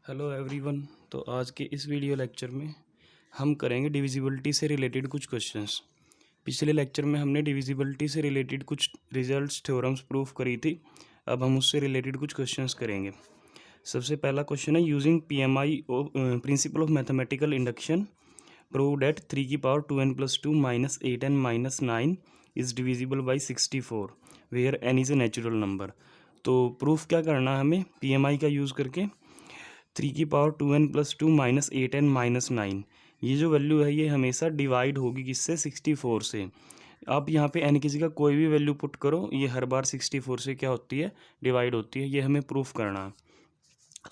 Hello everyone. तो आज के इस वीडियो लेक्चर में हम करेंगे डिविजिबिलिटी से रिलेटेड कुछ क्वेश्चंस। पिछले लेक्चर में हमने डिविजिबिलिटी से रिलेटेड कुछ रिजल्ट्स थ्योरम्स प्रूफ करी थी। अब हम उससे रिलेटेड कुछ क्वेश्चंस करेंगे। सबसे पहला क्वेश्चन है, using PMI principle of mathematical induction prove that 3 की power 2n+2 minus 8n minus 9 is divisible by 64 where n is a natural number. तो प्रूफ क्या करना है हमें पीएमआई का यूज़ करके 3 की power 2n+2 minus 8n minus 9, ये जो वैल्यू है ये हमेशा डिवाइड होगी किससे, 64 से। आप यहाँ पे n की जगह कोई भी वैल्यू पुट करो, ये हर बार 64 से क्या होती है, डिवाइड होती है। ये हमें प्रूफ करना है।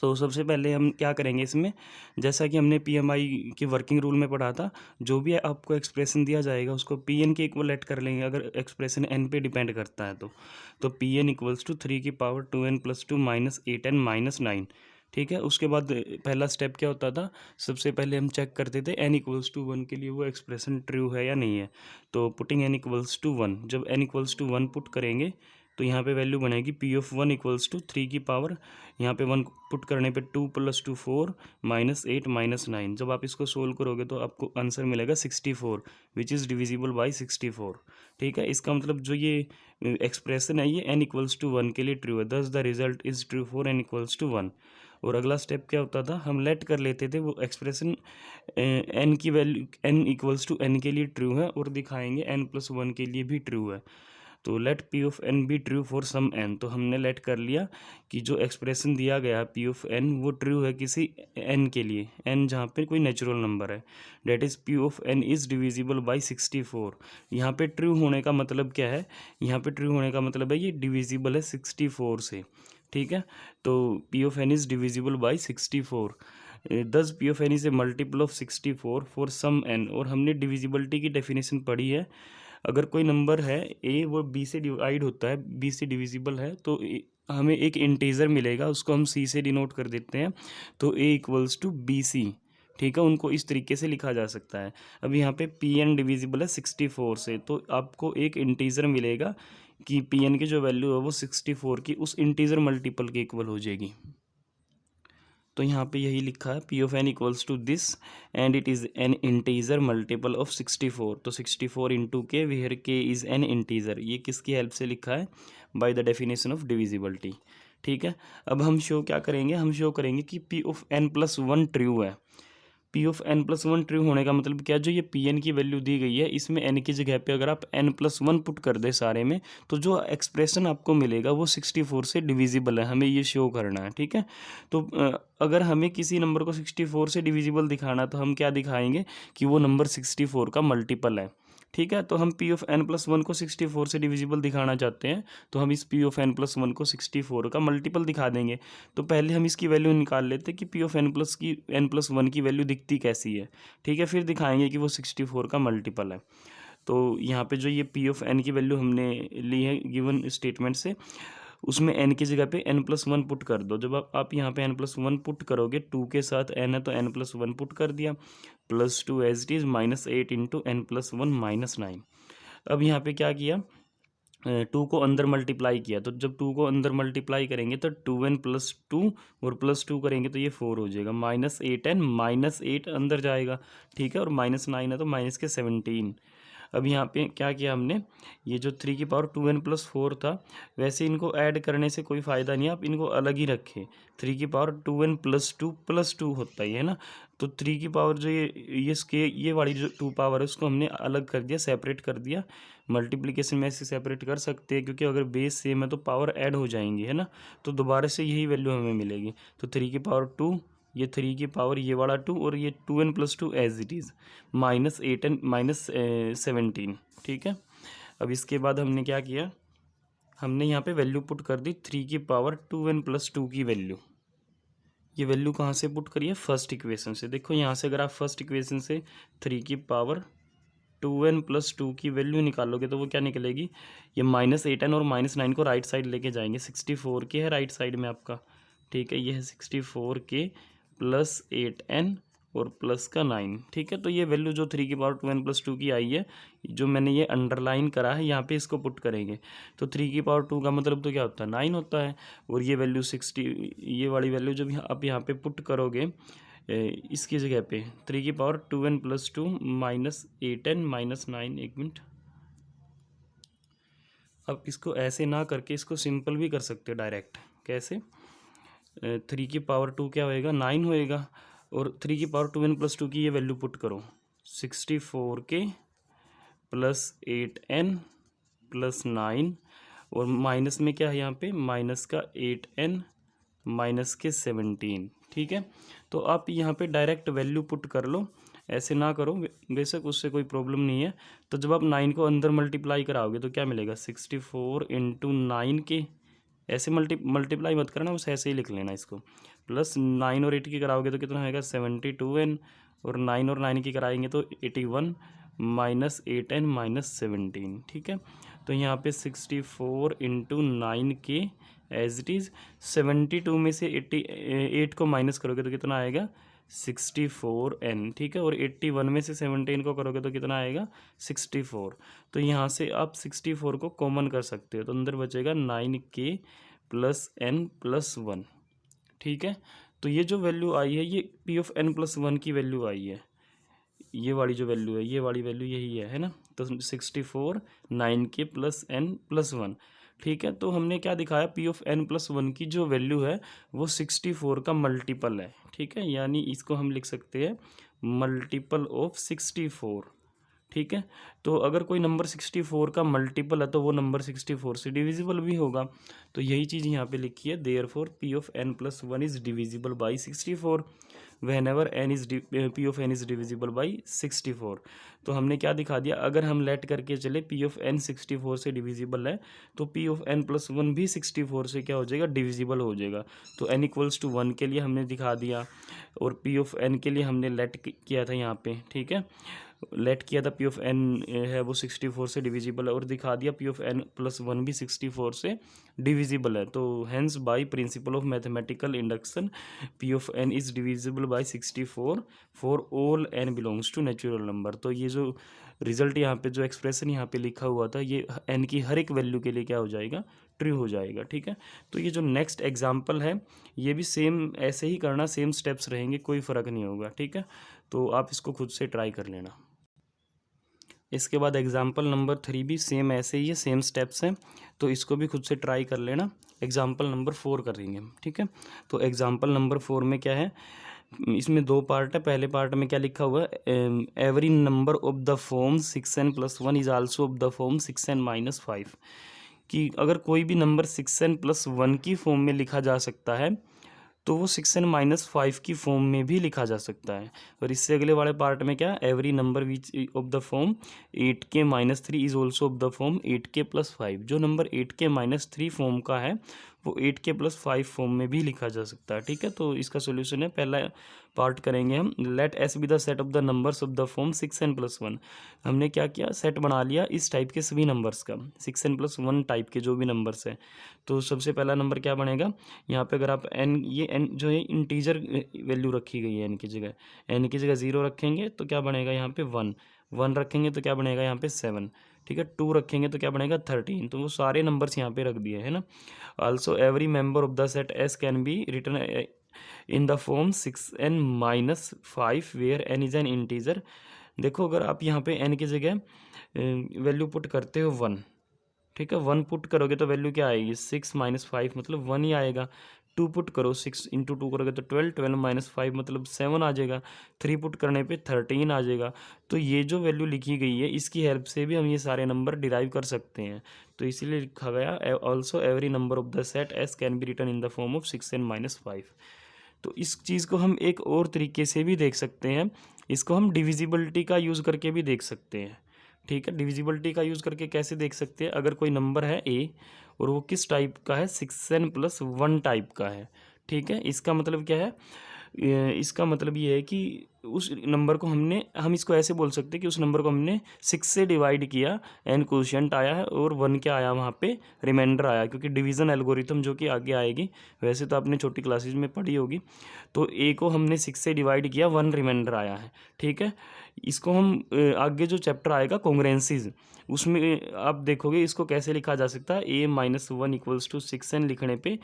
तो सबसे पहले हम क्या करेंगे इसमें, जैसा कि हमने पीएमआई के वर्किंग रूल में पढ़ा था, जो भी आपको एक्सप्रेशन दिया जाएगा उसको पीएन के इक्वल लेट कर लेंगे अगर एक्सप्रेशन एन पे डिपेंड करता है तो पी एन इक्वल्स टू 3 की power 2n+2 minus 8n minus 9। ठीक है, उसके बाद पहला स्टेप क्या होता था, सबसे पहले हम चेक करते थे n इक्वल्स टू 1 के लिए वो एक्सप्रेशन ट्रू है या नहीं है। तो पुटिंग n इक्वल्स टू 1, जब n इक्वल्स टू 1 पुट करेंगे तो यहाँ पे वैल्यू बनेगी पी ऑफ 1 इक्वल्स टू 3 की पावर, यहाँ पे 1 पुट करने पे 2 + 2 4 माइनस 8 माइनस 9। जब आप इसको सोल्व करोगे तो आपको आंसर मिलेगा 64 विच इज़ डिविजिबल बाई 64। ठीक है, इसका मतलब जो ये एक्सप्रेशन है ये n इक्वल्स टू 1 के लिए ट्रू है, thus the result is true for n equals to 1। और अगला स्टेप क्या होता था, हम लेट कर लेते थे वो एक्सप्रेशन n की value n equals to n के लिए ट्रू है और दिखाएंगे n+1 के लिए भी ट्रू है। तो let P of N be true for some N, तो हमने लेट कर लिया कि जो एक्सप्रेशन दिया गया पी ऑफ एन वो ट्रू है किसी एन के लिए, एन जहाँ पे कोई नेचुरल नंबर है। That is P of N is divisible by 64। यहाँ पे ट्रू होने का मतलब क्या है, यहाँ पे ट्रू होने का मतलब है ये डिविजिबल है 64 से। ठीक है, तो P of N is divisible by 64। Thus P of N is a multiple of 64 for some N. और हमने डिविजिबिलिटी की डेफिनेशन पढ़ी है, अगर कोई नंबर है ए वो बी से डिवाइड होता है, बी से डिविजिबल है, तो हमें एक इंटीजर मिलेगा, उसको हम सी से डिनोट कर देते हैं, तो ए इक्वल्स टू बी सी। ठीक है, उनको इस तरीके से लिखा जा सकता है। अब यहाँ पे पी एन डिविजिबल है 64 से, तो आपको एक इंटीजर मिलेगा कि पी एन की जो वैल्यू है वो 64 की उस इंटीजर मल्टीपल के इक्वल हो जाएगी। तो यहाँ पे यही लिखा है P of N equals to this and it is an integer multiple of 64। तो 64 इंटू के वेयर के इज़ एन इंटीजर, ये किसकी हेल्प से लिखा है, by the definition of divisibility. ठीक है, अब हम शो क्या करेंगे, हम शो करेंगे कि पी ऑफ n+1 ट्रू है। पी ऑफ n+1 ट्रू होने का मतलब क्या, जो ये पी एन की वैल्यू दी गई है इसमें n की जगह पे अगर आप n+1 पुट कर दे सारे में, तो जो एक्सप्रेशन आपको मिलेगा वो 64 से डिविजिबल है, हमें ये शो करना है। ठीक है, तो अगर हमें किसी नंबर को 64 से डिविजिबल दिखाना तो हम क्या दिखाएंगे कि वो नंबर 64 का मल्टीपल है। ठीक है, तो हम पी ऑफ n+1 को 64 से डिविजिबल दिखाना चाहते हैं, तो हम इस पी ऑफ n+1 को 64 का मल्टीपल दिखा देंगे। तो पहले हम इसकी वैल्यू निकाल लेते हैं कि पी ऑफ n+1 की वैल्यू दिखती कैसी है। ठीक है, फिर दिखाएंगे कि वो 64 का मल्टीपल है। तो यहाँ पे जो ये पी ऑफ एन की वैल्यू हमने ली है गिवन स्टेटमेंट से, उसमें n की जगह पे n+1 पुट कर दो। जब आप यहाँ पे n+1 पुट करोगे, 2 के साथ n है तो n+1 पुट कर दिया, +2 as it is -8 into n+1 -9। अब यहाँ पे क्या किया, 2 को अंदर मल्टीप्लाई किया, तो जब 2 को अंदर मल्टीप्लाई करेंगे तो 2n+2 और +2 करेंगे तो ये 4 हो जाएगा, -8n -8 अंदर जाएगा। ठीक है, और -9 है तो माइनस के 17। अब यहाँ पे क्या किया हमने, ये जो 3 की पावर 2n+4 था, वैसे इनको ऐड करने से कोई फ़ायदा नहीं है, आप इनको अलग ही रखें। 3 की पावर 2n+2 +2 होता ही है ना, तो 3 की पावर जो ये वाली जो 2 पावर है उसको हमने अलग कर दिया, सेपरेट कर दिया। मल्टीप्लिकेशन में ऐसे सेपरेट कर सकते हैं क्योंकि अगर बेस सेम है तो पावर ऐड हो जाएंगी, है ना, तो दोबारा से यही वैल्यू हमें मिलेगी। तो 3 की पावर 2, ये 3 की पावर ये वाला 2 और ये 2n+2 as it is -8n -17। ठीक है, अब इसके बाद हमने क्या किया, हमने यहाँ पे वैल्यू पुट कर दी 3 की पावर 2n+2 की वैल्यू। ये वैल्यू कहाँ से पुट करिए, फर्स्ट इक्वेशन से। देखो यहाँ से अगर आप फर्स्ट इक्वेशन से 3 की पावर 2n+2 की वैल्यू निकालोगे तो वो क्या निकलेगी, ये -8n और -9 को राइट साइड लेके जाएंगे, 64 के है राइट साइड में आपका। ठीक है, ये है 64 के +8n और प्लस का 9। ठीक है, तो ये वैल्यू जो 3^2n+2 की आई है, जो मैंने ये अंडरलाइन करा है यहाँ पे, इसको पुट करेंगे तो 3^2 का मतलब तो क्या होता है 9 होता है। और ये वैल्यू 60, ये वाली वैल्यू जब आप यहाँ पे पुट करोगे इसकी जगह पे 3^2n+2 -8n -9, एक मिनट। अब इसको ऐसे ना करके इसको सिंपल भी कर सकते हो डायरेक्ट। कैसे? 3^2 क्या होएगा 9 होएगा, और 3^2n+2 की ये वैल्यू पुट करो 64 के प्लस 8n प्लस 9, और माइनस में क्या है यहाँ पे माइनस का 8n माइनस के 17। ठीक है, तो आप यहाँ पे डायरेक्ट वैल्यू पुट कर लो, ऐसे ना करो, बेशक उससे कोई प्रॉब्लम नहीं है। तो जब आप 9 को अंदर मल्टीप्लाई कराओगे तो क्या मिलेगा 64 × 9 के, ऐसे मल्टीप्लाई मत करना, बस ऐसे ही लिख लेना इसको, प्लस 9 और 8 की कराओगे तो कितना आएगा 72n, और 9 और 9 की कराएंगे तो 81 माइनस 8n माइनस 17। ठीक है, तो यहाँ पे 64 × 9 के एज इट इज़, 72 में से 88 को माइनस करोगे तो कितना आएगा 64n। ठीक है, और 81 में से 17 को करोगे तो कितना आएगा 64। तो यहाँ से आप 64 को कॉमन कर सकते हो, तो अंदर बचेगा 9k प्लस n प्लस 1। ठीक है, तो ये जो वैल्यू आई है ये P(n+1) की वैल्यू आई है, ये वाली जो वैल्यू है, ये वाली वैल्यू यही है ना। तो 64 9k प्लस n प्लस 1। ठीक है, तो हमने क्या दिखाया P(n+1) की जो वैल्यू है वो 64 का मल्टीपल है। ठीक है, यानी इसको हम लिख सकते हैं मल्टीपल ऑफ 64। ठीक है, तो अगर कोई नंबर 64 का मल्टीपल है तो वो नंबर 64 से डिविजिबल भी होगा। तो यही चीज़ यहाँ पे लिखी है, therefore P(n+1) is divisible by 64 whenever P(n) is divisible by 64। तो हमने क्या दिखा दिया, अगर हम लेट करके चले P(n) 64 से डिविजिबल है तो P(n+1) भी 64 से क्या हो जाएगा डिविजिबल हो जाएगा। तो n = 1 के लिए हमने दिखा दिया, और P(n) के लिए हमने लेट किया था यहाँ पे। ठीक है, लेट किया था P(n) है वो 64 से डिविजिबल है, और दिखा दिया P(n+1) भी 64 से डिविजिबल है। तो hence by principle of mathematical induction P(n) is divisible by 64 for all n belongs to natural number. तो ये जो रिजल्ट यहाँ पे, जो एक्सप्रेशन यहाँ पे लिखा हुआ था, ये n की हर एक वैल्यू के लिए क्या हो जाएगा ट्रू हो जाएगा। ठीक है, तो ये जो नेक्स्ट एग्जाम्पल है ये भी सेम ऐसे ही करना, सेम स्टेप्स रहेंगे, कोई फ़र्क नहीं होगा। ठीक है, तो आप इसको खुद से ट्राई कर लेना। इसके बाद एग्जाम्पल नंबर 3 भी सेम ऐसे ही है, सेम स्टेप्स हैं, तो इसको भी खुद से ट्राई कर लेना। एग्जाम्पल नंबर 4 करेंगे हम। ठीक है, तो एग्जाम्पल नंबर 4 में क्या है, इसमें 2 पार्ट है। पहले पार्ट में क्या लिखा हुआ है, every number of the form 6n+1 is also of the form 6n-5, कि अगर कोई भी नंबर 6n+1 की फॉर्म में लिखा जा सकता है तो वो 6n-5 की फॉर्म में भी लिखा जा सकता है। और इससे अगले वाले पार्ट में क्या, every number which of the form 8k-3 is also of the form 8k+5। जो नंबर 8k-3 फॉर्म का है वो 8k+5 फॉर्म में भी लिखा जा सकता है। ठीक है, तो इसका सोल्यूशन है, पहला पार्ट करेंगे हम, let S be the set of the numbers of the form 6n+1। हमने क्या किया, सेट बना लिया इस टाइप के सभी नंबर्स का, 6n+1 टाइप के जो भी नंबर्स हैं। तो सबसे पहला नंबर क्या बनेगा, यहाँ पे अगर आप ये n जो है इंटीजर वैल्यू रखी गई है, n की जगह 0 रखेंगे तो क्या बनेगा यहाँ पे 1 रखेंगे तो क्या बनेगा यहाँ पे 7। ठीक है, 2 रखेंगे तो क्या बनेगा 13। तो वो सारे नंबर्स यहाँ पे रख दिए है ना। Also every member of the set S can be written in the form 6n-5 where n is an integer. देखो, अगर आप यहाँ पे n की जगह वैल्यू पुट करते हो 1, ठीक है, 1 पुट करोगे तो वैल्यू क्या आएगी 6-5 मतलब 1 ही आएगा। 2 पुट करो, 6 × 2 करोगे तो 12-5 मतलब 7 आ जाएगा। 3 पुट करने पे 13 आ जाएगा। तो ये जो वैल्यू लिखी गई है इसकी हेल्प से भी हम ये सारे नंबर डिराइव कर सकते हैं। तो इसीलिए लिखा गया also every number of the set S can be written in the form of 6n-5। तो इस चीज़ को हम एक और तरीके से भी देख सकते हैं, इसको हम डिविजिबिलिटी का यूज़ करके भी देख सकते हैं। ठीक है, डिविजिबिलिटी का यूज़ करके कैसे देख सकते हैं, अगर कोई नंबर है a और वो किस टाइप का है 6n+1 टाइप का है। ठीक है, इसका मतलब क्या है, इसका मतलब ये है कि उस नंबर को हम इसको ऐसे बोल सकते हैं कि उस नंबर को हमने 6 से डिवाइड किया एंड कोशिएंट आया है और 1 क्या आया वहाँ पे, रिमाइंडर आया, क्योंकि डिवीज़न एल्गोरिथम जो कि आगे आएगी, वैसे तो आपने छोटी क्लासेज में पढ़ी होगी। तो ए को हमने 6 से डिवाइड किया, 1 रिमाइंडर आया है, ठीक है। इसको हम आगे जो चैप्टर आएगा कॉन्ग्रुएंसीज, उसमें आप देखोगे इसको कैसे लिखा जा सकता है। ए माइनस 1 इक्वल्स टू 6n लिखने पे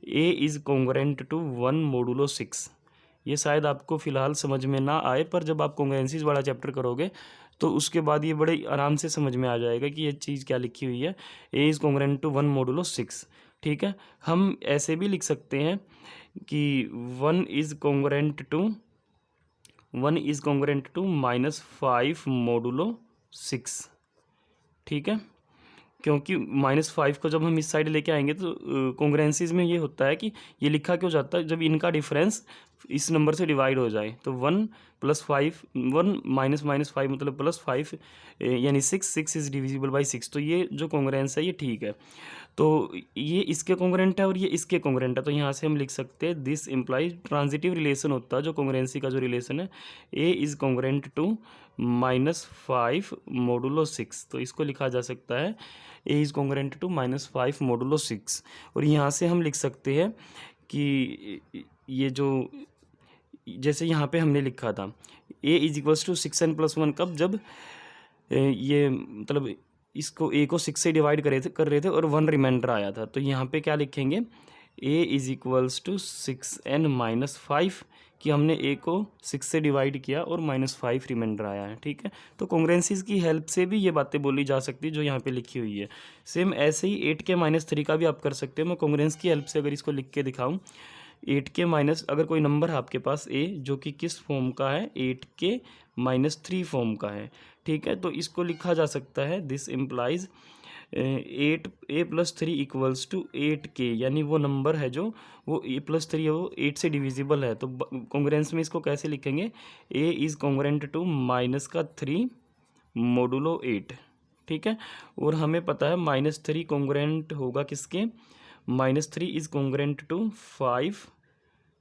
A is congruent to 1 modulo 6। ये शायद आपको फ़िलहाल समझ में ना आए, पर जब आप कॉन्ग्रुएंसीज वाला चैप्टर करोगे तो उसके बाद ये बड़े आराम से समझ में आ जाएगा कि ये चीज़ क्या लिखी हुई है। A is congruent to 1 modulo 6, ठीक है। हम ऐसे भी लिख सकते हैं कि 1 इज़ कॉन्ग्रुएंट टू -5 मोडुलो 6, ठीक है। क्योंकि -5 को जब हम इस साइड लेके आएंगे तो कॉन्ग्रुएंसीज में ये होता है कि ये लिखा क्यों जाता है, जब इनका डिफरेंस इस नंबर से डिवाइड हो जाए तो 1 + 5, 1 - 5 मतलब +5, यानी 6 इज़ डिविजिबल बाई 6। तो ये जो कॉन्ग्रुएंस है ये ठीक है। तो ये इसके कॉन्ग्रुएंट है और ये इसके कॉन्ग्रुएंट है, तो यहाँ से हम लिख सकते हैं दिस इम्प्लाइज ट्रांजिटिव रिलेशन होता है जो कॉन्ग्रुएंसी का जो रिलेशन है, A is congruent to -5 modulo 6। तो इसको लिखा जा सकता है A is congruent to -5 modulo 6। और यहाँ से हम लिख सकते हैं कि ये जो, जैसे यहाँ पे हमने लिखा था ए इज इक्वल्स टू 6n + 1, कब, जब ये मतलब इसको ए को 6 से डिवाइड कर रहे थे और 1 रिमाइंडर आया था। तो यहाँ पे क्या लिखेंगे, ए इज इक्वल्स टू 6n - 5, कि हमने ए को 6 से डिवाइड किया और -5 रिमाइंडर आया है, ठीक है। तो कॉन्ग्रुएंसीज की हेल्प से भी ये बातें बोली जा सकती है जो यहाँ पे लिखी हुई है। सेम ऐसे ही 8k - 3 का भी आप कर सकते हो। मैं कॉन्ग्रुएंस की हेल्प से अगर इसको लिख के दिखाऊँ, 8k माइनस, अगर कोई नंबर है आपके पास ए जो कि किस फॉर्म का है, 8k - 3 फॉर्म का है, ठीक है। तो इसको लिखा जा सकता है this implies 8a + 3 equals to 8k, यानी वो नंबर है जो वो a + 3 है वो 8 से डिविजिबल है। तो कॉन्ग्रुएंस में इसको कैसे लिखेंगे, a is congruent to -3 modulo 8, ठीक है। और हमें पता है -3 कॉन्ग्रुएंट होगा किसके, -3 इज़ कॉन्ग्रुएंट टू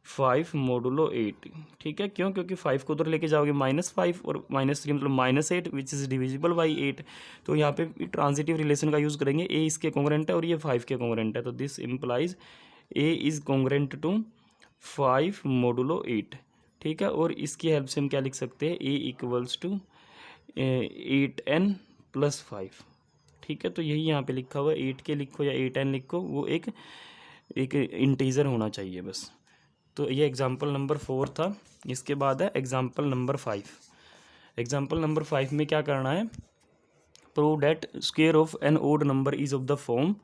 5 मोडुलो 8, ठीक है। क्यों, क्योंकि 5 को उधर लेके जाओगे -5 और -3 मतलब -8 विच इज़ डिविजिबल बाई 8। तो यहाँ पे ट्रांजिटिव रिलेशन का यूज़ करेंगे, ए इसके कॉन्ग्रुएंट है और ये 5 के कॉन्ग्रुएंट है। तो this implies A is congruent to 5 modulo 8, ठीक है। और इसकी हेल्प से हम क्या लिख सकते हैं, ए इक्वल्स टू 8n + 5, ठीक है। तो यही यहाँ पे लिखा हुआ है, 8k लिखो या 8n लिखो, वो एक इंटीजर होना चाहिए बस। तो ये एग्जाम्पल नंबर 4 था। इसके बाद है एग्जाम्पल नंबर 5। एग्जाम्पल नंबर 5 में क्या करना है, prove that square of an odd number is of the form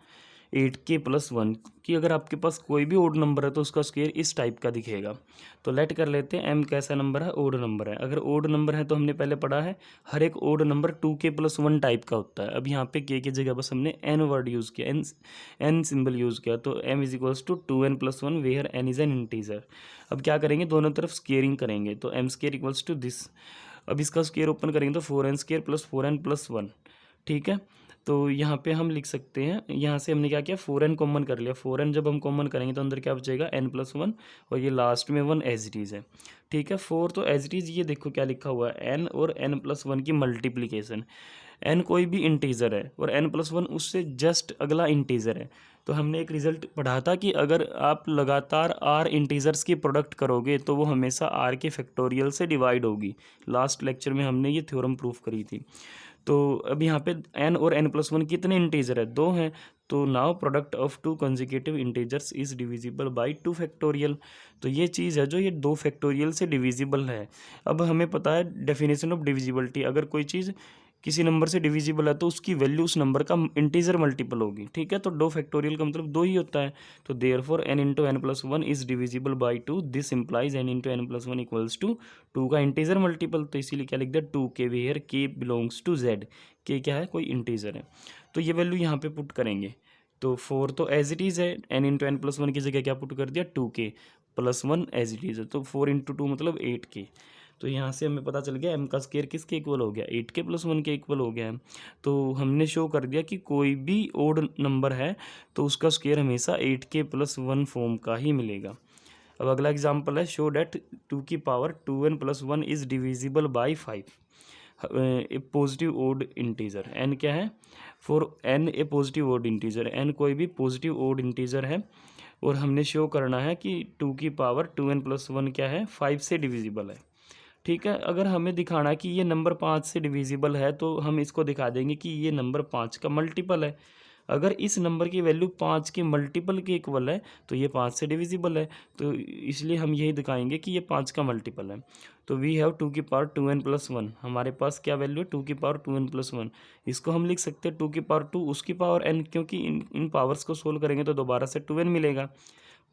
8k + 1, कि अगर आपके पास कोई भी ओड नंबर है तो उसका स्क्वायर इस टाइप का दिखेगा। तो लेट कर लेते हैं m कैसा नंबर है, ओड नंबर है। अगर ओड नंबर है तो हमने पहले पढ़ा है हर एक ओड नंबर 2k + 1 टाइप का होता है। अब यहाँ पे k की जगह बस हमने n वर्ड यूज़ किया, n सिंबल यूज़ किया। तो m is equals to 2n + 1 where n is an integer. अब क्या करेंगे, दोनों तरफ स्क्वेयरिंग करेंगे, तो m² इक्वल्स टू दिस। अब इसका स्क्वेयर ओपन करेंगे तो 4n² + 4n + 1, ठीक है। तो यहाँ पे हम लिख सकते हैं, यहाँ से हमने क्या किया, 4n कॉमन कर लिया। 4n जब हम कॉमन करेंगे तो अंदर क्या बचेगा, n + 1, और ये लास्ट में 1 एज इट इज़ है, ठीक है। 4 तो एज इट इज़, ये देखो क्या लिखा हुआ है, n और n + 1 की मल्टीप्लिकेशन। n कोई भी इंटीजर है और n + 1 उससे जस्ट अगला इंटीजर है। तो हमने एक रिजल्ट पढ़ा था कि अगर आप लगातार r इंटीजर्स की प्रोडक्ट करोगे तो वो हमेशा r के फैक्टोरियल से डिवाइड होगी। लास्ट लेक्चर में हमने ये थ्योरम प्रूफ करी थी। तो अब यहाँ पे n और n + 1 कितने इंटीजर है, 2 हैं। तो now product of 2 consecutive integers is divisible by 2 factorial. तो ये चीज़ है जो ये 2 फैक्टोरियल से डिविजिबल है। अब हमें पता है डेफिनेशन ऑफ डिविजिबिलिटी, अगर कोई चीज़ किसी नंबर से डिविजिबल है तो उसकी वैल्यू उस नंबर का इंटीजर मल्टीपल होगी, ठीक है। तो 2 फैक्टोरियल का मतलब 2 ही होता है। तो therefore n × n + 1 is divisible by 2, this implies n × n + 1 equals to 2 का इंटीजर मल्टीपल। तो इसीलिए क्या लिख दिया, 2k where k belongs to z। k क्या है, कोई इंटीजर है। तो ये वैल्यू यहाँ पे पुट करेंगे। तो 4 तो एज इट इज़ है, n × n + 1 की जगह क्या पुट कर दिया, 2k + 1 एज इट इज़ है। तो 4 × 2 मतलब 8k। तो यहाँ से हमें पता चल गया m का स्क्वायर किसके इक्वल हो गया, 8k + 1 के इक्वल हो गया है। तो हमने शो कर दिया कि कोई भी ओड नंबर है तो उसका स्क्वायर हमेशा 8k + 1 फॉर्म का ही मिलेगा। अब अगला एग्जाम्पल है, शो डैट 2 की power 2n + 1 is divisible by 5 a positive odd integer. n क्या है? For n a positive odd integer, n कोई भी पॉजिटिव ओड इंटीजर है और हमने शो करना है कि 2 की पावर 2n + 1 क्या है? 5 से डिविजिबल है। ठीक है, अगर हमें दिखाना है कि ये नंबर 5 से डिविजिबल है तो हम इसको दिखा देंगे कि ये नंबर 5 का मल्टीपल है। अगर इस नंबर की वैल्यू 5 के मल्टीपल के इक्वल है तो ये 5 से डिविजिबल है, तो इसलिए हम यही दिखाएंगे कि ये 5 का मल्टीपल है। तो वी हैव 2 की पावर 2n + 1, हमारे पास क्या वैल्यू है? 2 की पावर 2n + 1। इसको हम लिख सकते हैं 2 की पावर 2 उसकी पावर n, क्योंकि इन पावर्स को सोल्व करेंगे तो दोबारा से 2n मिलेगा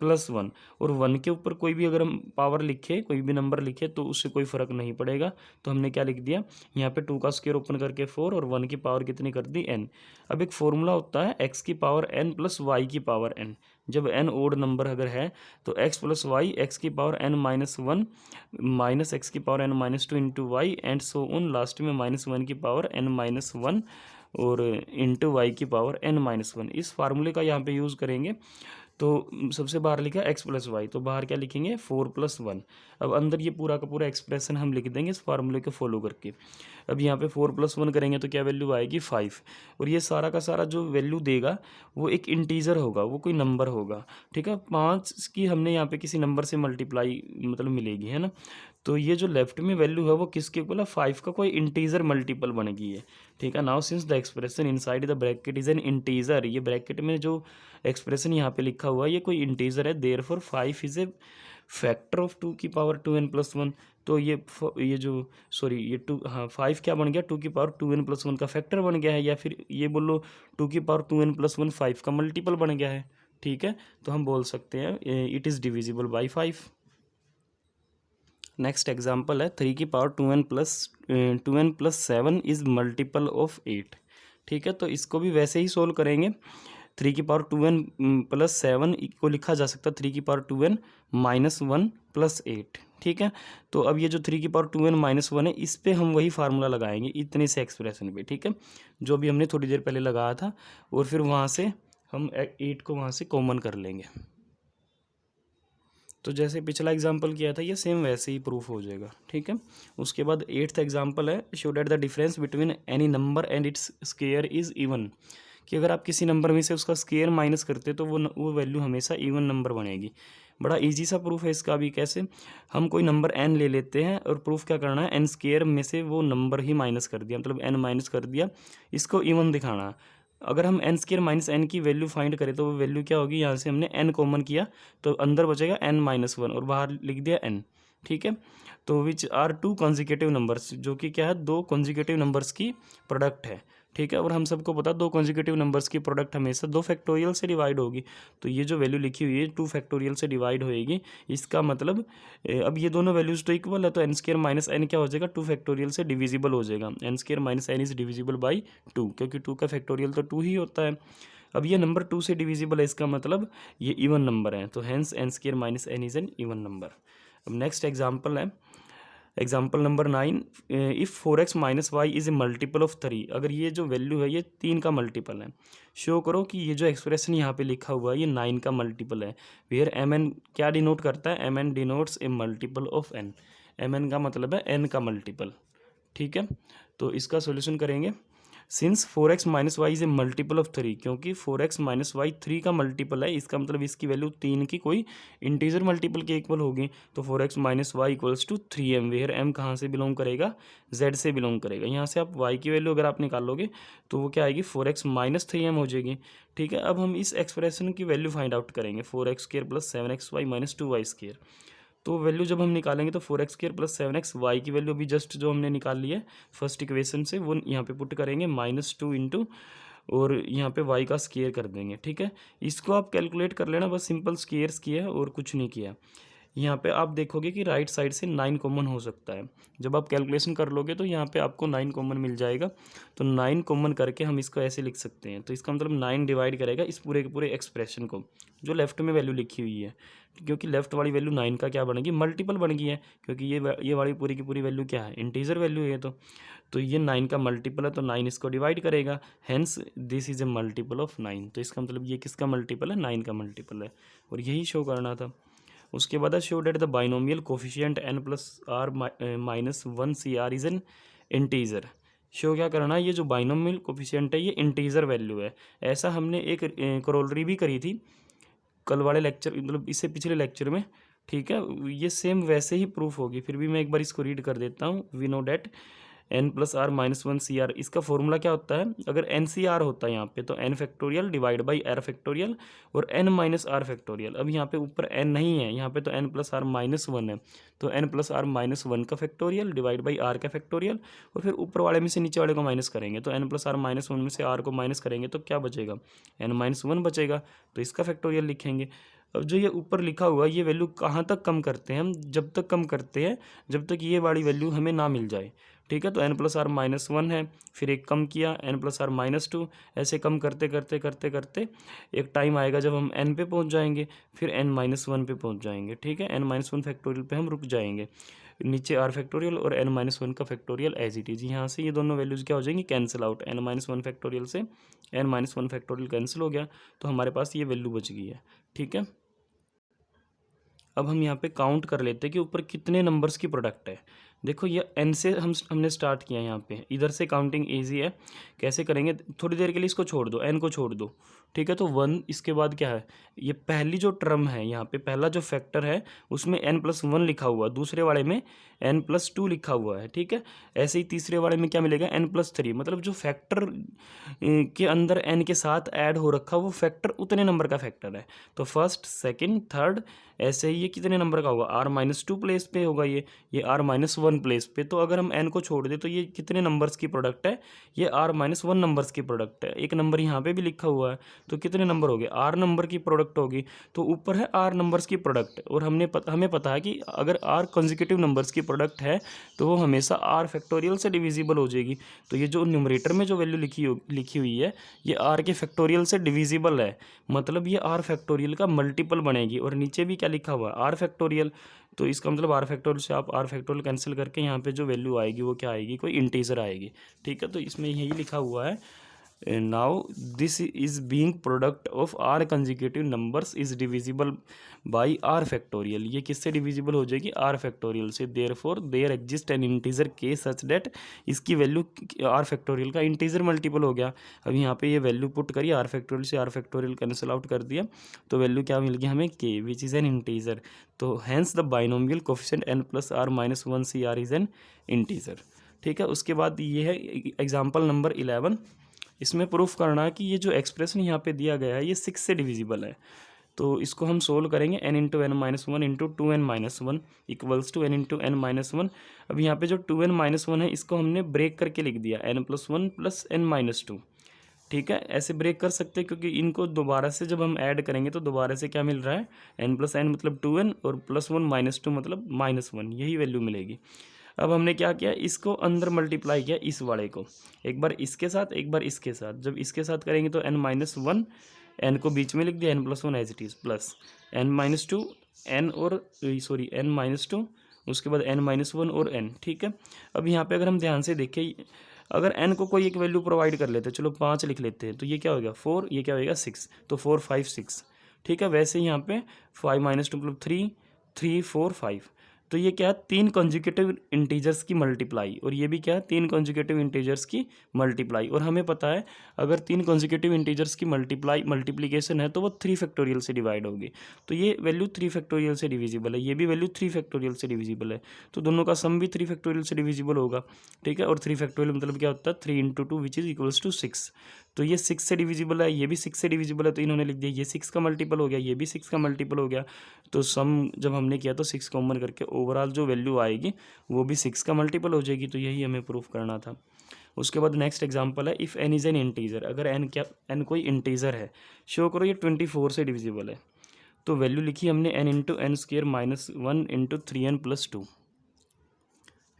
+1। और 1 के ऊपर कोई भी अगर हम पावर लिखे, कोई भी नंबर लिखे तो उससे कोई फ़र्क नहीं पड़ेगा। तो हमने क्या लिख दिया यहाँ पे? 2 का स्क्वायर ओपन करके 4 और 1 की पावर कितनी कर दी? n। अब एक फॉर्मूला होता है x की पावर n + y की पावर n। जब n ओड नंबर अगर है तो x + y x की पावर n - 1 माइनस x की power n - 2 into Y and so on, last में -1 की पावर n - 1 और इंटू y की पावर n - 1। इस फार्मूले का यहाँ पे यूज़ करेंगे। तो सबसे बाहर लिखा x + y, तो बाहर क्या लिखेंगे? 4 + 1। अब अंदर ये पूरा का पूरा एक्सप्रेशन हम लिख देंगे इस फार्मूले को फॉलो करके। अब यहाँ पे 4 + 1 करेंगे तो क्या वैल्यू आएगी? 5। और ये सारा का सारा जो वैल्यू देगा वो एक इंटीजर होगा, वो कोई नंबर होगा। ठीक है, 5 की हमने यहाँ पे किसी नंबर से मल्टीप्लाई मतलब मिलेगी, है ना। तो ये जो लेफ्ट में वैल्यू है वो किसके इक्वल है? 5 का कोई इंटीजर मल्टीपल बन गई है। ठीक है, now since the expression inside the bracket is an integer, ये ब्रैकेट में जो एक्सप्रेशन यहाँ पे लिखा हुआ है ये कोई इंटीजर है, therefore 5 is a factor of 2 की पावर 2n + 1। तो ये जो सॉरी ये 2 हाँ 5 क्या बन गया? 2 की पावर 2n + 1 का फैक्टर बन गया है, या फिर ये बोलो 2 की पावर 2n + 1 5 का मल्टीपल बन गया है। ठीक है, तो हम बोल सकते हैं it is divisible by 5। Next example है 3 की power 2n + 7 is multiple of 8। ठीक है, तो इसको भी वैसे ही सोल्व करेंगे। 3 की पावर 2n + 7 को लिखा जा सकता है 3 की पावर 2n - 1 + 8। ठीक है, तो अब ये जो 3 की पावर 2n - 1 है इस पे हम वही फार्मूला लगाएंगे इतने से एक्सप्रेशन पे। ठीक है, जो भी हमने थोड़ी देर पहले लगाया था, और फिर वहाँ से हम 8 को वहाँ से कॉमन कर लेंगे। तो जैसे पिछला एग्जाम्पल किया था ये सेम वैसे ही प्रूफ हो जाएगा। ठीक है, उसके बाद 8th एग्जाम्पल है, show that the difference between any number and its square is even. कि अगर आप किसी नंबर में से उसका स्क्वायर माइनस करते तो वो वैल्यू हमेशा इवन नंबर बनेगी। बड़ा इजी सा प्रूफ है इसका भी। कैसे? हम कोई नंबर n ले लेते हैं और प्रूफ क्या करना है? n स्क्वायर में से वो नंबर ही माइनस कर दिया, मतलब n माइनस कर दिया, इसको इवन दिखाना है। अगर हम n स्क्वायर माइनस n की वैल्यू फाइंड करें तो वो वैल्यू क्या होगी? यहाँ से हमने n कॉमन किया तो अंदर बचेगा n - 1 और बाहर लिख दिया n। ठीक है, तो विच आर 2 कॉन्जिक्यूटिव नंबर्स, जो कि क्या है? 2 कॉन्जिक्यूटिव नंबर्स की प्रोडक्ट है। ठीक है, और हम सबको पता 2 कॉन्जिक्यूटिव नंबर्स की प्रोडक्ट हमेशा 2 फैक्टोरियल से डिवाइड होगी। तो ये जो वैल्यू लिखी हुई है 2 फैक्टोरियल से डिवाइड होएगी, इसका मतलब अब ये दोनों वैल्यूज तो इक्वल है, तो n स्क्वायर माइनस n क्या हो जाएगा? 2 फैक्टोरियल से डिविजिबल हो जाएगा। n square minus n is divisible by 2, क्योंकि 2 का फैक्टोरियल तो 2 ही होता है। अब ये नंबर 2 से डिविजिबल है, इसका मतलब ये इवन नंबर है, तो hence n square minus n is an even number. अब नेक्स्ट एग्जाम्पल है, example number 9, if 4x - y is a multiple of 3। अगर ये जो वैल्यू है ये 3 का मल्टीपल है, शो करो कि ये जो एक्सप्रेशन यहाँ पे लिखा हुआ है ये 9 का मल्टीपल है। वेयर mn क्या डिनोट करता है? mn denotes A multiple of n। mn का मतलब है n का मल्टीपल। ठीक है, तो इसका सोल्यूशन करेंगे। Since 4x - y is a multiple of 3, क्योंकि 4x - y 3 का मल्टीपल है, इसका मतलब इसकी वैल्यू 3 की कोई इंटीजर मल्टीपल के इक्वल होगी। तो 4x - y = 3m, where m कहाँ से बिलोंग करेगा? z से बिलोंग करेगा। यहाँ से आप y की वैल्यू अगर आप निकालोगे तो वो क्या आएगी? 4x - 3m हो जाएगी। ठीक है, अब हम इस एक्सप्रेशन की वैल्यू फाइंड आउट करेंगे, 4x² + 7xy - 2y²। तो वैल्यू जब हम निकालेंगे तो 4x² + 7xy की वैल्यू अभी जस्ट जो हमने निकाल ली है फर्स्ट इक्वेशन से, वो यहाँ पे पुट करेंगे -2 इंटू और यहाँ पे y का स्क्वायर कर देंगे। ठीक है, इसको आप कैलकुलेट कर लेना, बस सिंपल स्क्वायर्स किया है और कुछ नहीं किया। यहाँ पे आप देखोगे कि राइट साइड से 9 कॉमन हो सकता है। जब आप कैलकुलेशन कर लोगे तो यहाँ पे आपको 9 कॉमन मिल जाएगा। तो 9 कॉमन करके हम इसको ऐसे लिख सकते हैं। तो इसका मतलब 9 डिवाइड करेगा इस पूरे के पूरे एक्सप्रेशन को, जो लेफ्ट में वैल्यू लिखी हुई है, क्योंकि लेफ्ट वाली वैल्यू 9 का क्या बनेगी? मल्टीपल बन गई है, क्योंकि ये वाली पूरी की पूरी वैल्यू क्या है? इंटीजर वैल्यू है। तो ये 9 का मल्टीपल है, तो 9 इसको डिवाइड करेगा, hence this is a multiple of 9। तो इसका मतलब ये किसका मल्टीपल है? 9 का मल्टीपल है, और यही शो करना था। उसके बाद show that the binomial coefficient n plus R minus one C R is an integer. Show क्या करना है, ये जो बाइनोमियल कोफिशिएंट है ये इंटीजर वैल्यू है। ऐसा हमने एक करोलरी भी करी थी कल वाले लेक्चर, मतलब इससे पिछले लेक्चर में। ठीक है, ये सेम वैसे ही प्रूफ होगी। फिर भी मैं एक बार इसको रीड कर देता हूँ। We know that n plus R minus one C R, इसका फॉर्मूला क्या होता है, अगर एन सी आर होता है यहाँ पे तो n factorial divide by r factorial और n माइनस आर फैक्टोरियल। अब यहाँ पे ऊपर n नहीं है, यहाँ पे तो n plus R minus one है, तो n plus R minus one का फैक्टोरियल डिवाइड बाई r का फैक्टोरियल, और फिर ऊपर वाले में से नीचे वाले को माइनस करेंगे तो n plus R minus one में से r को माइनस करेंगे तो क्या बचेगा, n माइनस वन बचेगा, तो इसका फैक्टोरियल लिखेंगे। अब जो ये ऊपर लिखा हुआ ये वैल्यू कहाँ तक कम करते हैं हम, जब तक कम करते हैं जब तक ये वाली वैल्यू हमें ना मिल जाए। ठीक है, तो n plus R minus one है, फिर एक कम किया n plus R minus two, ऐसे कम करते करते करते करते एक टाइम आएगा जब हम n पे पहुंच जाएंगे, फिर n माइनस वन पे पहुंच जाएंगे। ठीक है, n माइनस वन फैक्टोरियल पे हम रुक जाएंगे, नीचे r फैक्टोरियल और n माइनस वन का फैक्टोरियल एज इट इज़। यहाँ से ये दोनों वैल्यूज़ क्या हो जाएंगी, cancel out. n minus one factorial से n minus one factorial cancel हो गया, तो हमारे पास ये वैल्यू बच गई है। ठीक है, अब हम यहाँ पे काउंट कर लेते हैं कि ऊपर कितने नंबर्स की प्रोडक्ट है। देखो ये n से हमने स्टार्ट किया, यहाँ पे इधर से काउंटिंग इजी है। कैसे करेंगे, थोड़ी देर के लिए इसको छोड़ दो, n को छोड़ दो। ठीक है, तो वन, इसके बाद क्या है, ये पहली जो टर्म है यहाँ पे पहला जो फैक्टर है उसमें n प्लस वन लिखा हुआ, दूसरे वाले में n प्लस टू लिखा हुआ है। ठीक है, ऐसे ही तीसरे वाले में क्या मिलेगा, n प्लस थ्री। मतलब जो फैक्टर के अंदर n के साथ ऐड हो रखा वो फैक्टर उतने नंबर का फैक्टर है। तो फर्स्ट, सेकंड, थर्ड, ऐसे ही ये कितने नंबर का होगा, r माइनस टू प्लेस पे होगा ये r माइनस वन प्लेस पे। तो अगर हम n को छोड़ दें तो ये कितने नंबर्स की प्रोडक्ट है, ये r माइनस वन नंबर्स की प्रोडक्ट है। एक नंबर यहाँ पे भी लिखा हुआ है, तो कितने नंबर हो गए, r नंबर की प्रोडक्ट होगी। तो ऊपर है r नंबर्स की प्रोडक्ट, और हमें पता है कि अगर r कंसेक्यूटिव नंबर्स की प्रोडक्ट है तो वो हमेशा r फैक्टोरियल से डिविजिबल हो जाएगी। तो ये जो न्यूमरेटर में जो वैल्यू लिखी हुई है ये r के फैक्टोरियल से डिविजिबल है, मतलब ये r फैक्टोरियल का मल्टीपल बनेगी। और नीचे भी क्या लिखा हुआ है, r फैक्टोरियल, तो इसका मतलब r फैक्टोरियल से आप r फैक्टोरियल कैंसिल करके यहाँ पे जो वैल्यू आएगी वो क्या आएगी, कोई इंटीजर आएगी। ठीक है, तो इसमें यही लिखा हुआ है, now this is being product of r consecutive numbers is divisible by r factorial. ये किससे डिविजिबल हो जाएगी, r फैक्टोरियल से। Therefore there exist an integer k such that, इसकी वैल्यू r फैक्टोरियल का इंटीजर मल्टीपल हो गया। अब यहाँ पे ये वैल्यू पुट करी, r फैक्टोरियल से r फैक्टोरियल कैंसिल आउट कर दिया, तो वैल्यू क्या मिल गई हमें, k which is an integer. तो hence the binomial coefficient n plus R minus one C R is an integer. ठीक है, उसके बाद ये है एग्जाम्पल नंबर 11। इसमें प्रूफ करना है कि ये जो एक्सप्रेशन यहाँ पे दिया गया है ये 6 से डिविजिबल है। तो इसको हम सोल्व करेंगे, n into N minus one into two N minus one equals to n into N minus one. अब यहाँ पे जो टू एन माइनस वन है इसको हमने ब्रेक करके लिख दिया, n plus one plus N minus two. ठीक है, ऐसे ब्रेक कर सकते हैं क्योंकि इनको दोबारा से जब हम ऐड करेंगे तो दोबारा से क्या मिल रहा है, n प्लस एन मतलब टू एन और प्लस वन माइनस टू मतलब माइनस वन, यही वैल्यू मिलेगी। अब हमने क्या किया, इसको अंदर मल्टीप्लाई किया इस वाले को, एक बार इसके साथ एक बार इसके साथ। जब इसके साथ करेंगे तो n माइनस वन, एन को बीच में लिख दिया, n plus one as it is, plus n minus two, N और सॉरी n माइनस टू, उसके बाद n माइनस वन और n। ठीक है, अब यहाँ पे अगर हम ध्यान से देखें, अगर n को कोई एक वैल्यू प्रोवाइड कर लेते हैं, चलो 5 लिख लेते हैं, तो ये क्या हो गया 4, ये क्या होगा 6, तो 4 5 6। ठीक है, वैसे ही यहाँ पे 5 माइनस टू मतलब 3 3 4 5, तो ये क्या है, 3 कंसेक्यूटिव इंटीजर्स की मल्टीप्लाई, और ये भी क्या है, 3 कंसेक्यूटिव इंटीजर्स की मल्टीप्लाई। और हमें पता है अगर 3 कंसेक्यूटिव इंटीजर्स की मल्टीप्लिकेशन है तो वो 3 फैक्टोरियल से डिवाइड होगी। तो ये वैल्यू 3 फैक्टोरियल से डिविजिबल है, ये भी वैल्यू 3 फैक्टोरियल से डिविजिबल है, तो दोनों का सम भी 3 फैक्टोरियल से डिविजिबल होगा। ठीक है, और 3 फैक्टोरियल मतलब क्या होता है, 3 into two which is equals to 6। तो ये 6 से डिविजिबल है, ये भी 6 से डिविजिबल है, तो इन्होंने लिख दिया ये 6 का मल्टीपल हो गया, ये भी 6 का मल्टीपल हो गया। तो सम जब हमने किया तो 6 कॉमन करके ओवरऑल जो वैल्यू आएगी वो भी 6 का मल्टीपल हो जाएगी। तो यही हमें प्रूफ करना था। उसके बाद नेक्स्ट एग्जांपल है, if n is an integer, अगर n कोई इंटीजर है, शो करो ये 24 से डिविजिबल है। तो वैल्यू लिखी हमने n into N square minus one into three N plus two.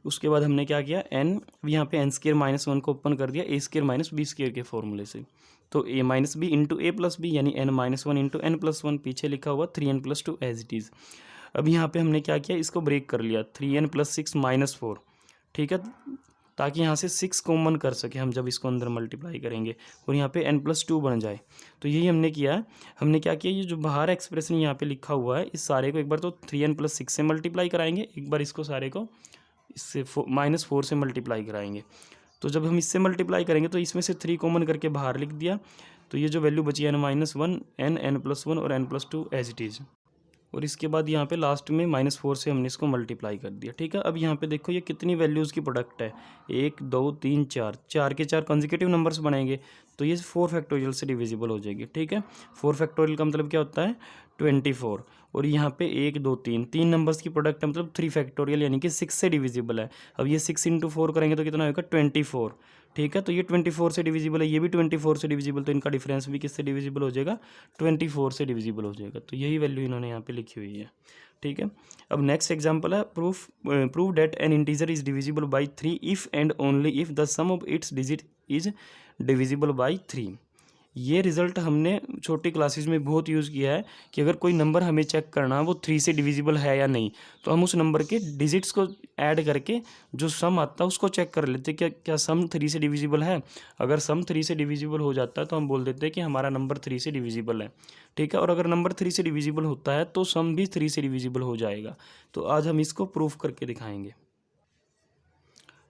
उसके बाद हमने क्या किया, n यहाँ पे एन स्क्र माइनस वन को ओपन कर दिया A square minus B square के फॉर्मूले से, तो a minus B into A plus B यानी n minus one into N plus one, पीछे लिखा हुआ 3n plus two as it is. अब यहाँ पे हमने क्या किया, इसको ब्रेक कर लिया, 3n plus six minus four. ठीक है, ताकि यहाँ से 6 कॉमन कर सके हम जब इसको अंदर मल्टीप्लाई करेंगे और यहाँ पे n+2 बन जाए। तो यही हमने किया है। हमने क्या किया, ये जो बाहर एक्सप्रेशन यहाँ पे लिखा हुआ है इस सारे को एक बार तो 3n+6 से मल्टीप्लाई कराएंगे, एक बार इसको सारे को इससे -4 से मल्टीप्लाई कराएंगे। तो जब हम इससे मल्टीप्लाई करेंगे तो इसमें से 3 कॉमन करके बाहर लिख दिया, तो ये जो वैल्यू बची n-1 n+1 और n+2 एज इट इज़। और इसके बाद यहाँ पे लास्ट में -4 से हमने इसको मल्टीप्लाई कर दिया। ठीक है, अब यहाँ पे देखो ये कितनी वैल्यूज़ की प्रोडक्ट है, 1 2 3 4, 4 के 4 कंसेक्यूटिव नंबर्स बनेंगे, तो ये 4 फैक्टोरियल से डिविजिबल हो जाएगी। ठीक है, 4 फैक्टोरियल का मतलब क्या होता है 24, और यहाँ पे 1 2 3 तीन नंबर्स की प्रोडक्ट है मतलब 3 फैक्टोरियल यानी कि 6 से डिविजिबल है। अब ये 6 × 4 करेंगे तो कितना होगा 24। ठीक है, तो ये 24 से डिविजिबल है, ये भी 24 से डिविजिबल, तो इनका डिफरेंस भी किससे डिविजिबल हो जाएगा 24 से डिविजिबल हो जाएगा। तो यही वैल्यू इन्होंने यहाँ पे लिखी हुई है। ठीक है, अब नेक्स्ट एग्जांपल है prove that an integer is divisible by 3 if and only if the sum of its digit is divisible by 3। ये रिज़ल्ट हमने छोटी क्लासेस में बहुत यूज़ किया है कि अगर कोई नंबर हमें चेक करना वो 3 से डिविजिबल है या नहीं, तो हम उस नंबर के डिजिट्स को ऐड करके जो सम आता है उसको चेक कर लेते क्या क्या सम 3 से डिविजिबल है। अगर सम 3 से डिविजिबल हो जाता है तो हम बोल देते हैं कि हमारा नंबर 3 से डिविजिबल है। ठीक है, और अगर नंबर 3 से डिविजिबल होता है तो सम भी 3 से डिविजिबल हो जाएगा। तो आज हम इसको प्रूफ करके दिखाएंगे।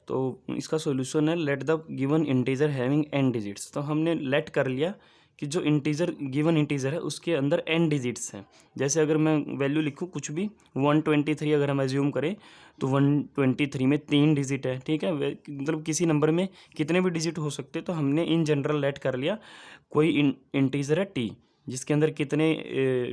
तो इसका सॉल्यूशन है let the given integer having n digits. तो हमने लेट कर लिया कि जो इंटीजर गिवन इंटीजर है उसके अंदर n डिजिट्स हैं। जैसे अगर मैं वैल्यू लिखूँ कुछ भी 123 अगर हम एज्यूम करें तो 123 में 3 डिजिट है। ठीक है, मतलब किसी नंबर में कितने भी डिजिट हो सकते, तो हमने इन जनरल लेट कर लिया कोई इंटीजर है t जिसके अंदर कितने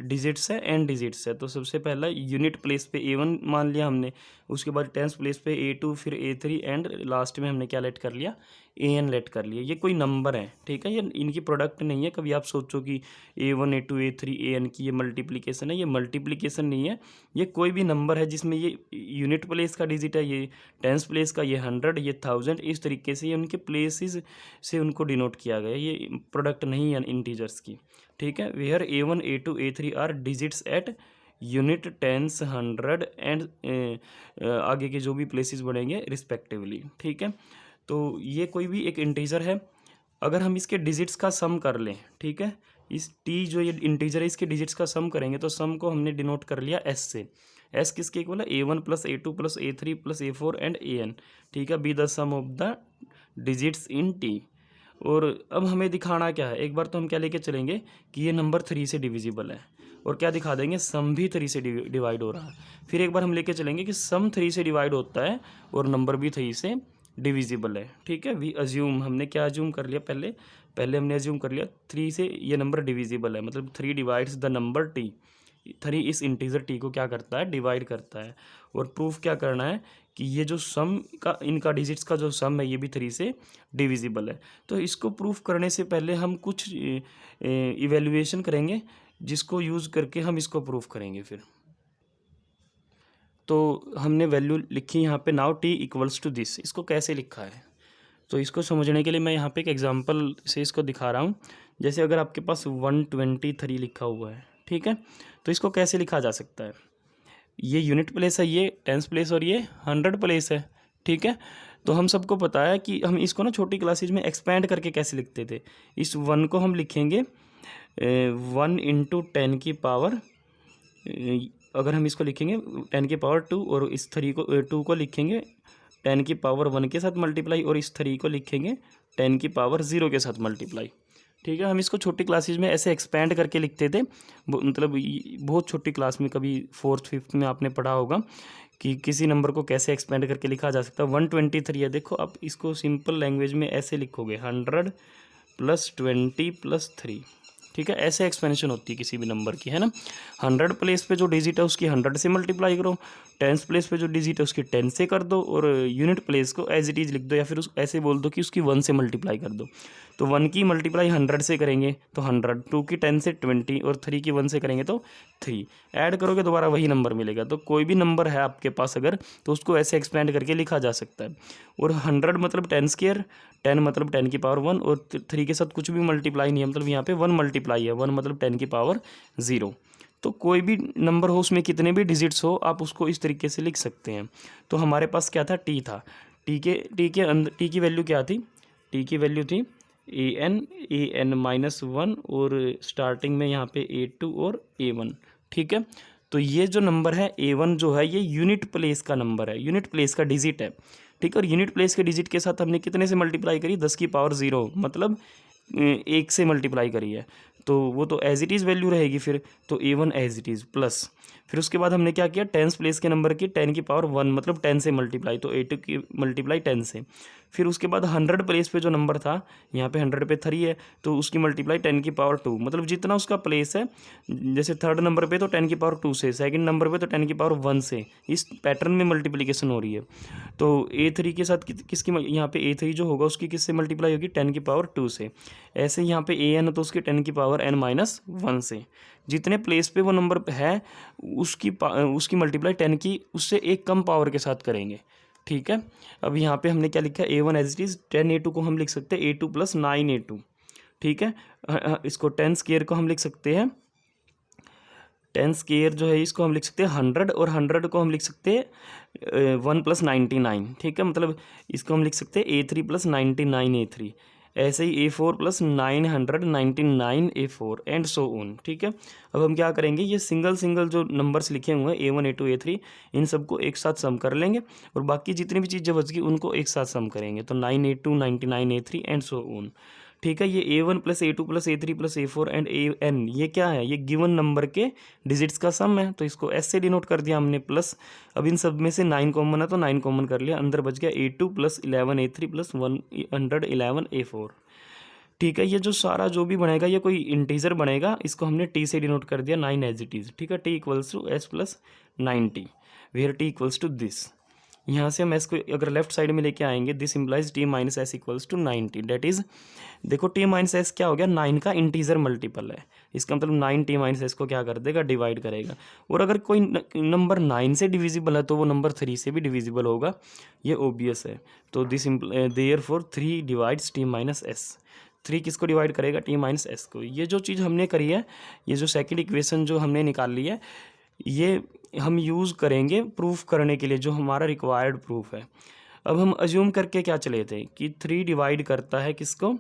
डिजिट्स है n डिजिट्स है। तो सबसे पहला यूनिट प्लेस पे a1 मान लिया हमने, उसके बाद टेंस प्लेस पे a2, फिर a3 एंड लास्ट में हमने क्या लेट कर लिया an लेट कर लिया। ये कोई नंबर है, ठीक है, ये इनकी प्रोडक्ट नहीं है। कभी आप सोचो कि a1 a2 a3 an की ये मल्टीप्लिकेशन है, ये मल्टीप्लिकेशन नहीं है। ये कोई भी नंबर है जिसमें ये यूनिट प्लेस का डिजिट है, ये टेंस प्लेस का, ये 100, ये 1000, इस तरीके से ये उनके प्लेसेस से उनको डिनोट किया गया। ये प्रोडक्ट नहीं है इंटीजर्स की। ठीक है, where a1 a2 a3 are digits at unit, tens, 100 and आगे के जो भी प्लेसेस बनेंगे रिस्पेक्टिवली। ठीक है, तो ये कोई भी एक इंटीजर है, अगर हम इसके डिजिट्स का सम कर लें, ठीक है, इस t जो ये इंटीजर है इसके डिजिट्स का सम करेंगे तो सम को हमने डिनोट कर लिया s से। s किसके इक्वल है a1 + a2 + a3 + a4 and an। ठीक है, be the sum of the digits in t। और अब हमें दिखाना क्या है, एक बार तो हम क्या लेके चलेंगे कि ये नंबर 3 से डिविजिबल है, और क्या दिखा देंगे सम भी 3 से डिवाइड हो रहा है। फिर एक बार हम लेके चलेंगे कि सम 3 से डिवाइड होता है और नंबर भी 3 से डिविजिबल है। ठीक है, वी अज्यूम, हमने क्या अज्यूम कर लिया, पहले हमने अज्यूम कर लिया 3 से ये नंबर डिविजिबल है, मतलब 3 डिवाइड्स द नंबर t। 3 इस इंटीजर t को क्या करता है डिवाइड करता है। और प्रूफ क्या करना है कि ये जो सम का इनका डिजिट्स का जो सम है ये भी 3 से डिविजिबल है। तो इसको प्रूफ करने से पहले हम कुछ इवेल्युएशन करेंगे जिसको यूज़ करके हम इसको प्रूफ करेंगे। फिर तो हमने वैल्यू लिखी यहाँ पे नाउ t = दिस। इसको कैसे लिखा है, तो इसको समझने के लिए मैं यहाँ पे एक एग्जांपल से इसको दिखा रहा हूँ। जैसे अगर आपके पास 123 लिखा हुआ है, ठीक है, तो इसको कैसे लिखा जा सकता है, ये यूनिट प्लेस है, ये टेंस प्लेस और ये 100 प्लेस है। ठीक है, तो हम सबको पता है कि हम इसको ना छोटी क्लासेज में एक्सपेंड करके कैसे लिखते थे। इस 1 को हम लिखेंगे 1 × 10 की पावर, अगर हम इसको लिखेंगे 10 की पावर 2, और इस 2 को लिखेंगे 10 की पावर 1 के साथ मल्टीप्लाई, और इस 3 को लिखेंगे 10 की पावर 0 के साथ मल्टीप्लाई। ठीक है, हम इसको छोटी क्लासेज में ऐसे एक्सपेंड करके लिखते थे, मतलब बहुत छोटी क्लास में, कभी 4th 5th में आपने पढ़ा होगा कि किसी नंबर को कैसे एक्सपेंड करके लिखा जा सकता है। 123 है, देखो आप इसको सिंपल लैंग्वेज में ऐसे लिखोगे 100 + 20 + 3। ठीक है, ऐसे एक्सपेंशन होती है किसी भी नंबर की, है ना। 100 प्लेस पे जो डिजिट है उसकी 100 से मल्टीप्लाई करो, टेंस प्लेस पे जो डिजिट है उसकी 10 से कर दो, और यूनिट प्लेस को एज इट इज़ लिख दो, या फिर ऐसे बोल दो कि उसकी 1 से मल्टीप्लाई कर दो। तो 1 की मल्टीप्लाई 100 से करेंगे तो 100, 2 की 10 से 20, और 3 की 1 से करेंगे तो 3। ऐड करोगे दोबारा वही नंबर मिलेगा। तो कोई भी नंबर है आपके पास अगर, तो उसको ऐसे एक्सपेंड करके लिखा जा सकता है। और 100 मतलब 10², 10 मतलब 10 की पावर 1, और 3 के साथ कुछ भी मल्टीप्लाई नहीं है, मतलब यहाँ पे 1 मल्टीप्लाई है, 1 मतलब 10 की पावर 0। तो कोई भी नंबर हो उसमें कितने भी डिजिट्स हो आप उसको इस तरीके से लिख सकते हैं। तो हमारे पास क्या था, t था, टी की वैल्यू क्या थी, टी की वैल्यू थी ए एन -1 और स्टार्टिंग में यहाँ पे A2 और A1, ठीक है। तो ये जो नंबर है A1 जो है ये यूनिट प्लेस का नंबर है, यूनिट प्लेस का डिजिट है, ठीक है। और यूनिट प्लेस के डिजिट के साथ हमने कितने से मल्टीप्लाई करी, 10 की पावर 0, मतलब 1 से मल्टीप्लाई करी है, तो वो तो एज इट इज़ वैल्यू रहेगी फिर, तो A1 as it is plus, फिर उसके बाद हमने क्या किया, टेंस प्लेस के नंबर की 10 की पावर 1, मतलब 10 से मल्टीप्लाई, तो A2 की मल्टीप्लाई 10 से। फिर उसके बाद 100 प्लेस पे जो नंबर था, यहाँ पे 100 पे 3 है, तो उसकी मल्टीप्लाई 10 की पावर 2, मतलब जितना उसका प्लेस है, जैसे थर्ड नंबर पे तो 10 की पावर 2 से, सेकंड नंबर पे तो 10 की पावर 1 से, इस पैटर्न में मल्टीप्लिकेशन हो रही है। तो A3 के साथ किसकी, यहाँ पे A3 जो होगा उसकी किससे मल्टीप्लाई होगी, 10 की पावर 2 से। ऐसे यहाँ पे AN है तो उसकी 10 की पावर n-1 से, जितने प्लेस पे वो नंबर है उसकी मल्टीप्लाई 10 की उससे एक कम पावर के साथ करेंगे, ठीक है। अब यहाँ पे हमने क्या लिखा है, A1 as it is 10A2 को हम लिख सकते हैं A2 + 9A2, ठीक है। इसको 10 स्क्वायर को हम लिख सकते हैं, 10 स्क्वायर जो है इसको हम लिख सकते हैं 100, और 100 को हम लिख सकते हैं 1 + 99, ठीक है। मतलब इसको हम लिख सकते हैं A3 + 99A3, ऐसे ही A4 + 999 A4 and so on, ठीक है। अब हम क्या करेंगे, ये सिंगल जो नंबर्स लिखे हुए हैं A1 A2 A3, इन सबको एक साथ सम कर लेंगे और बाकी जितनी भी चीज़ें बच गई उनको एक साथ सम करेंगे, तो 9A2 99 A3 and so on, ठीक है। ये A1 + A2 + A3 + A4 and AN ये क्या है, ये गिवन नंबर के डिजिट्स का सम है, तो इसको S से डिनोट कर दिया हमने प्लस। अब इन सब में से 9 कॉमन है तो 9 कॉमन कर लिया, अंदर बच गया A2 + 11 A3 + 111 A4, ठीक है। ये जो सारा जो भी बनेगा ये कोई इंटीजर बनेगा, इसको हमने T से डिनोट कर दिया 9 एज इट इज़, ठीक है। T = S + 90 where T = this. यहाँ से हम S को अगर लेफ्ट साइड में लेके आएंगे, this implies T - S = 90, that is, देखो T - S क्या हो गया, 9 का इंटीजर मल्टीपल है, इसका मतलब 9 T - S को क्या कर देगा, डिवाइड करेगा। और अगर कोई नंबर 9 से डिविजिबल है तो वो नंबर 3 से भी डिविजिबल होगा, ये ओबियस है। तो this therefore 3 divides T - S, 3 किसको डिवाइड करेगा, T - S को। ये जो चीज़ हमने करी है, ये जो सेकंड इक्वेशन जो हमने निकाल ली है, ये हम यूज़ करेंगे प्रूफ करने के लिए, जो हमारा रिक्वायर्ड प्रूफ है। अब हम अज्यूम करके क्या चले थे कि 3 डिवाइड करता है किसको,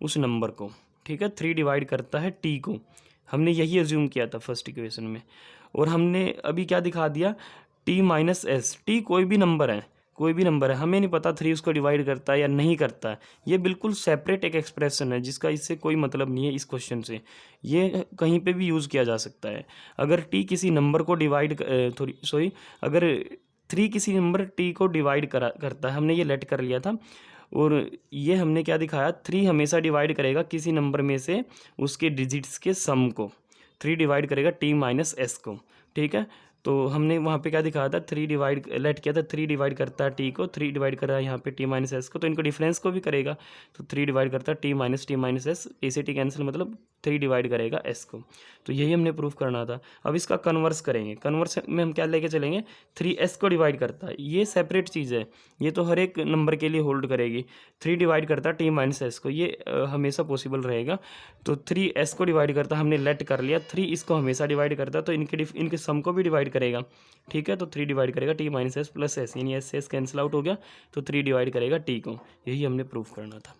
उस नंबर को, ठीक है। 3 डिवाइड करता है T को, हमने यही अज्यूम किया था फर्स्ट इक्वेशन में, और हमने अभी क्या दिखा दिया, T - S, T कोई भी नंबर है, कोई भी नंबर है, हमें नहीं पता 3 उसको डिवाइड करता है या नहीं करता है, ये बिल्कुल सेपरेट एक एक्सप्रेशन है जिसका इससे कोई मतलब नहीं है इस क्वेश्चन से, ये कहीं पे भी यूज़ किया जा सकता है। अगर T किसी नंबर को डिवाइड अगर 3 किसी नंबर T को डिवाइड करता है, हमने ये लेट कर लिया था, और ये हमने क्या दिखाया, 3 हमेशा डिवाइड करेगा किसी नंबर में से उसके डिजिट्स के सम को, 3 डिवाइड करेगा T - S को, ठीक है। तो हमने वहाँ पे क्या दिखाया था, 3 डिवाइड लेट किया था, 3 डिवाइड करता है T को, 3 डिवाइड कर रहा है यहाँ पे T - S को, तो इनको डिफरेंस को भी करेगा, तो 3 डिवाइड करता है T - S, A से T कैंसिल, मतलब 3 डिवाइड करेगा S को। तो यही हमने प्रूफ करना था। अब इसका कन्वर्स करेंगे, कन्वर्स में हम क्या लेके चलेंगे, 3S को डिवाइड करता है, ये सेपरेट चीज़ है, ये तो हर एक नंबर के लिए होल्ड करेगी। 3 डिवाइड करता है T - S को, ये हमेशा पॉसिबल रहेगा। तो 3S को डिवाइड करता, हमने लेट कर लिया, 3 इसको हमेशा डिवाइड करता है, तो इनके सम को भी डिवाइड करेगा, ठीक है। तो 3 डिवाइड करेगा T - S + S, यानी S से S कैंसिल आउट हो गया, तो 3 डिवाइड करेगा T को, यही हमने प्रूफ करना था।